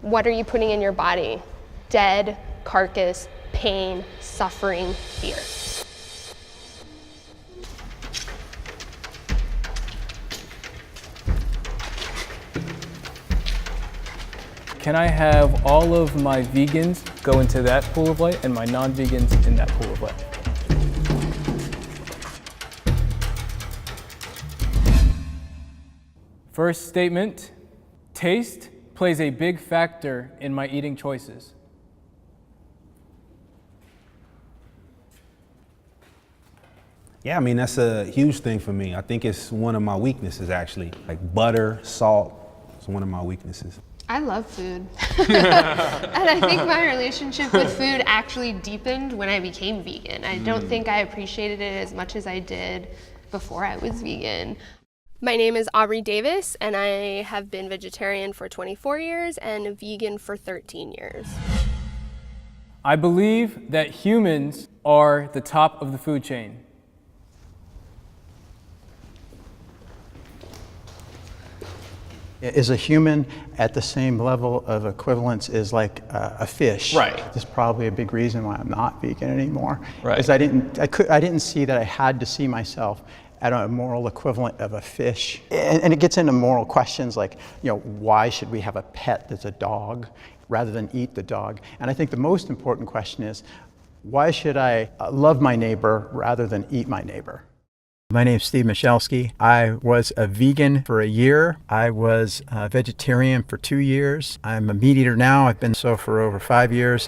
What are you putting in your body? Dead carcass, pain, suffering, fear. Can I have all of my vegans go into that pool of light and my non-vegans in that pool of light? First statement, taste plays a big factor in my eating choices. Yeah, I mean, that's a huge thing for me. I think it's one of my weaknesses, actually. Like butter, salt, it's one of my weaknesses. I love food. And I think my relationship with food actually deepened when I became vegan. I don't think I appreciated it as much as I did before I was vegan. My name is Aubrey Davis, and I have been vegetarian for 24 years and vegan for 13 years. I believe that humans are the top of the food chain. Is a human at the same level of equivalence as like a fish? Right. That's probably a big reason why I'm not vegan anymore. Right. Is I didn't see that I had to see myself at a moral equivalent of a fish. And it gets into moral questions like, you know, why should we have a pet that's a dog rather than eat the dog? And I think the most important question is, why should I love my neighbor rather than eat my neighbor? My name's Steve Michalski. I was a vegan for a year. I was a vegetarian for 2 years. I'm a meat eater now. I've been so for over 5 years.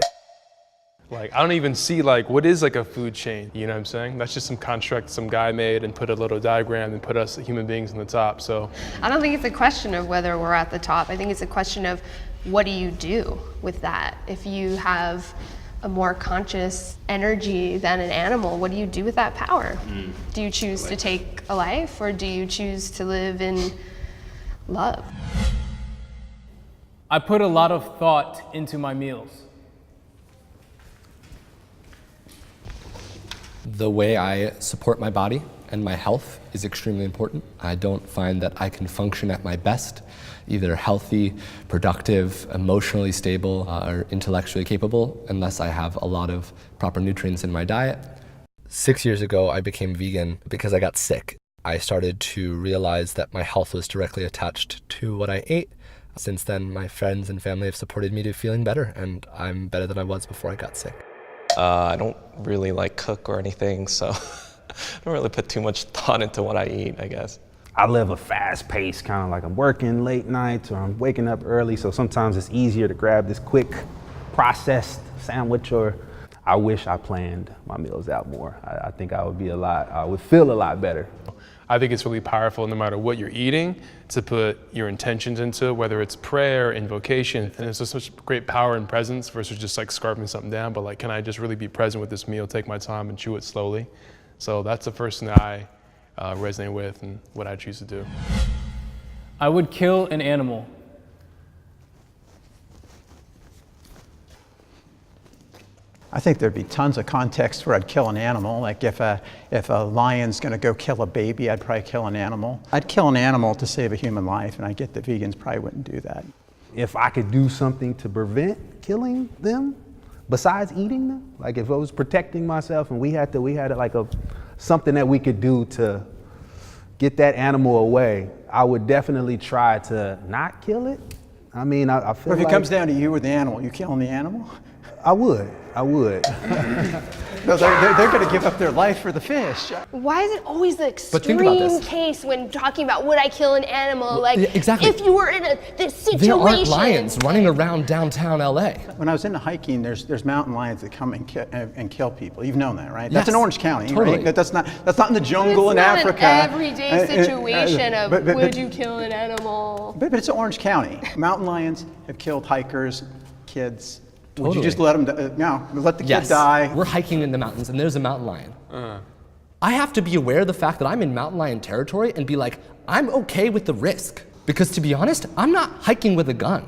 Like, I don't even see like, what is like a food chain? You know what I'm saying? That's just some construct some guy made and put a little diagram and put us human beings on the top, so. I don't think it's a question of whether we're at the top. I think it's a question of what do you do with that? If you have a more conscious energy than an animal, what do you do with that power? Do you choose to take a life, or do you choose to live in love? I put a lot of thought into my meals. The way I support my body and my health is extremely important. I don't find that I can function at my best, either healthy, productive, emotionally stable, or intellectually capable, unless I have a lot of proper nutrients in my diet. 6 years ago, I became vegan because I got sick. I started to realize that my health was directly attached to what I ate. Since then, my friends and family have supported me to feeling better, and I'm better than I was before I got sick. I don't really like cook or anything, so I don't really put too much thought into what I eat, I guess. I live a fast pace, kind of like I'm working late nights or I'm waking up early, so sometimes it's easier to grab this quick processed sandwich, or I wish I planned my meals out more. I think I would feel a lot better. I think it's really powerful, no matter what you're eating, to put your intentions into it, whether it's prayer, invocation, and there's just such great power in presence versus just like scarfing something down, but like, can I just really be present with this meal, take my time and chew it slowly? So that's the first thing that I resonate with and what I choose to do. I would kill an animal. I think there'd be tons of contexts where I'd kill an animal. Like if a lion's gonna go kill a baby, I'd probably kill an animal. I'd kill an animal to save a human life, and I get that vegans probably wouldn't do that. If I could do something to prevent killing them, besides eating them, like if I was protecting myself and we had like something that we could do to get that animal away, I would definitely try to not kill it. I mean, I feel like... If it comes down to you or the animal, you killing the animal? I would. No, they're going to give up their life for the fish. Why is it always the think about extreme this. case when talking about would I kill an animal? Like, exactly. if you were in this situation. There aren't lions running around downtown LA. When I was into hiking, there's mountain lions that come and kill people. You've known that, right? Yes, That's in Orange County, totally. right? That's not in the jungle in It's not Africa. an everyday situation of but- would you kill an animal? But it's Orange County. Mountain lions have killed hikers, kids. Would you Totally. just let them? No, let the kid Yes, die. we're hiking in the mountains and there's a mountain lion. I have to be aware of the fact that I'm in mountain lion territory and be like, I'm okay with the risk. Because to be honest, I'm not hiking with a gun.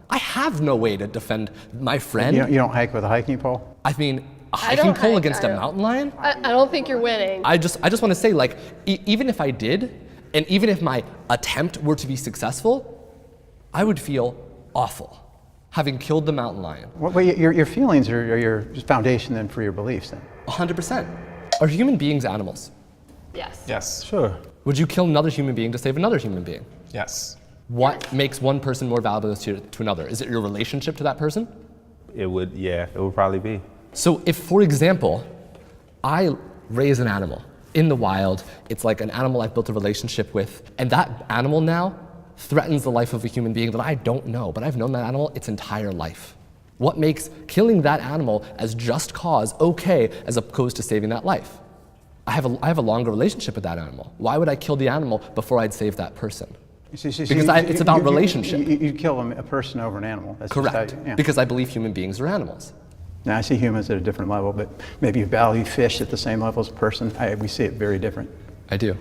I have no way to defend my friend. You don't hike with a hiking pole? I mean, a I hiking don't pole hike, against I a don't. mountain lion? I don't think you're winning. I just want to say, like, even if I did, and even if my attempt were to be successful, I would feel awful. having killed the mountain lion. Well, your feelings are your foundation then for your beliefs then. 100%. Are human beings animals? Yes. Yes. Sure. Would you kill another human being to save another human being? Yes. What makes one person more valuable to another? Is it your relationship to that person? It would, yeah, it would probably be. So if, for example, I raise an animal in the wild, it's like an animal I've built a relationship with, and that animal now threatens the life of a human being that I don't know, but I've known that animal its entire life. What makes killing that animal as just cause okay as opposed to saving that life? I have a longer relationship with that animal. Why would I kill the animal before I'd save that person? Because it's about relationship. You kill a person over an animal. That's Correct. Just how, yeah. Because I believe human beings are animals. Now, I see humans at a different level, but maybe you value fish at the same level as a person. We see it very different. I do.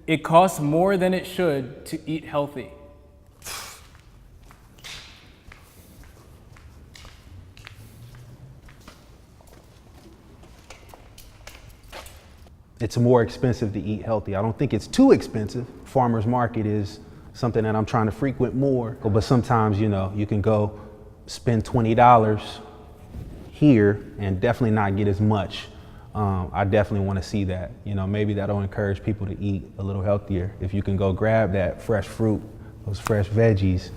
It costs more than it should to eat healthy. It's more expensive to eat healthy. I don't think it's too expensive. Farmer's market is something that I'm trying to frequent more, but sometimes, you know, you can go spend $20 here and definitely not get as much. I definitely want to see that. You know, maybe that'll encourage people to eat a little healthier. If you can go grab that fresh fruit, those fresh veggies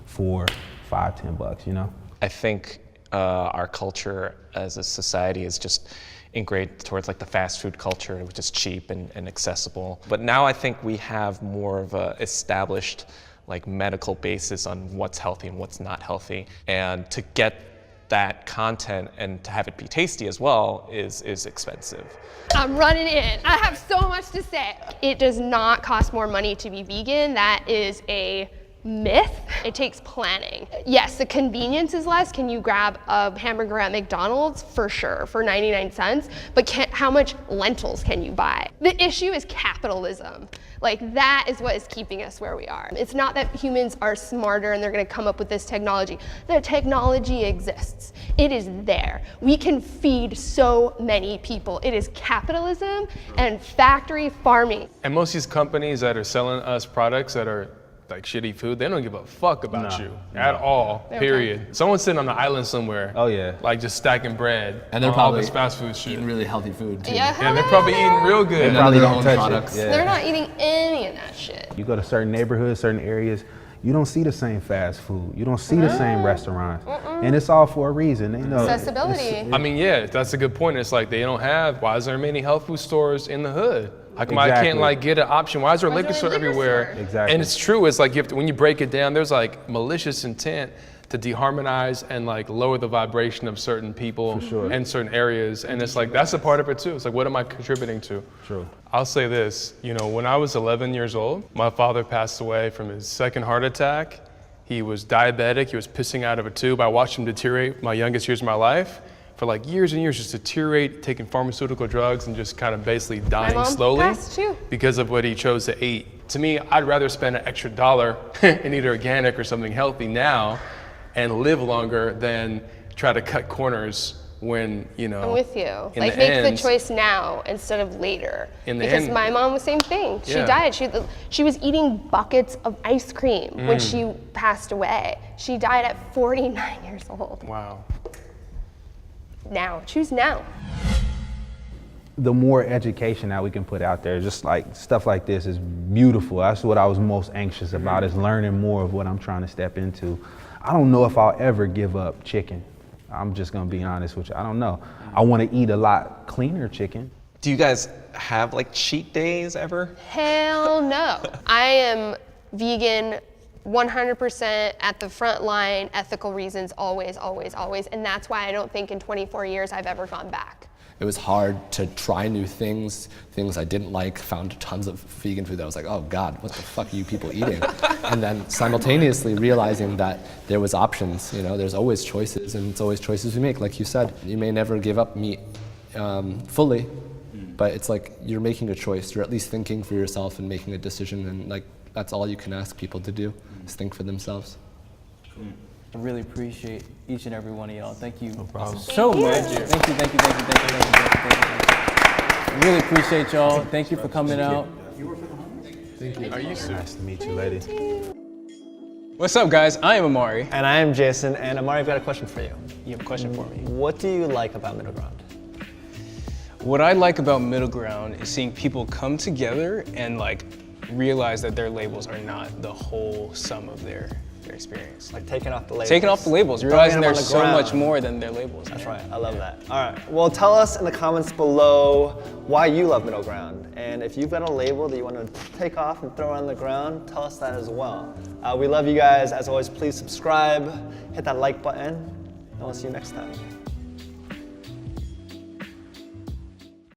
for $5, $10, you know? I think our culture as a society is just ingrained towards like the fast food culture, which is cheap and accessible. But now I think we have more of a established like medical basis on what's healthy and what's not healthy. And to get that content and to have it be tasty as well is expensive. I'm running in. I have so much to say. It does not cost more money to be vegan. That is a myth. It takes planning. Yes, the convenience is less. Can you grab a hamburger at McDonald's? For sure, for 99 cents. But how much lentils can you buy? The issue is capitalism. Like, that is what is keeping us where we are. It's not that humans are smarter and they're gonna come up with this technology. The technology exists. It is there. We can feed so many people. It is capitalism and factory farming. And most of these companies that are selling us products that are like shitty food, they don't give a fuck about you at all, period. Someone's sitting on an island somewhere. Oh yeah. Like just stacking bread. And they're on all probably this fast food shit. eating really healthy food too. Yeah, And they're probably eating real good. And Probably their don't own touch products. it. Yeah. They're not eating any of that shit. You go to certain neighborhoods, certain areas, you don't see the same fast food. You don't see the same restaurants. And it's all for a reason. They know. Accessibility. I mean, yeah, that's a good point. It's like they don't have, why is there many health food stores in the hood? How come I can't Exactly. like get an option? Why is there a Why is liquor there a store liquor everywhere? store? Exactly. And it's true, it's like you have to, when you break it down, there's like malicious intent to deharmonize and like lower the vibration of certain people and certain areas. And it's like, that's a part of it too. It's like, what am I contributing to? True. I'll say this, you know, when I was 11 years old, my father passed away from his second heart attack. He was diabetic, he was pissing out of a tube. I watched him deteriorate my youngest years of my life. For like years and years, just deteriorate, taking pharmaceutical drugs and just kind of basically dying mom slowly passed too. because of what he chose to eat. To me, I'd rather spend an extra $1 and eat organic or something healthy now and live longer than try to cut corners when, you know. I'm with you. in Like, the make end- the choice now instead of later. In the because end- my mom was same thing. She Yeah. died. She was eating buckets of ice cream when she passed away. She died at 49 years old. Wow. Now, choose now. The more education that we can put out there, just like stuff like this is beautiful. That's what I was most anxious about, is learning more of what I'm trying to step into. I don't know if I'll ever give up chicken. I'm just gonna be honest with you. I don't know. I want to eat a lot cleaner chicken. Do you guys have like cheat days ever? Hell no. I am vegan 100% at the front line, ethical reasons, always, always, always. And that's why I don't think in 24 years I've ever gone back. It was hard to try new things I didn't like, found tons of vegan food that I was like, oh God, what the fuck are you people eating? And then simultaneously realizing that there was options, you know, there's always choices, and it's always choices we make. Like you said, you may never give up meat fully, but it's like you're making a choice. You're at least thinking for yourself and making a decision, and like that's all you can ask people to do, is think for themselves. I really appreciate each and every one of y'all. Thank you so much. Thank you. Thank you. Really appreciate y'all. Thank you for coming out. Are you serious? Nice to meet you, lady. What's up, guys? I am Amari. And I am Jason, and Amari, I've got a question for you. You have a question for me? What do you like about Middle Ground? What I like about Middle Ground is seeing people come together and like realize that their labels are not the whole sum of their experience. Like taking off the labels. Taking off the labels, Throwing realizing them on there's the so ground. much more than their labels. That's right, I love that. All right, well, tell us in the comments below why you love Middle Ground. And if you've got a label that you want to take off and throw on the ground, tell us that as well. We love you guys. As always, please subscribe, hit that like button, and we'll see you next time.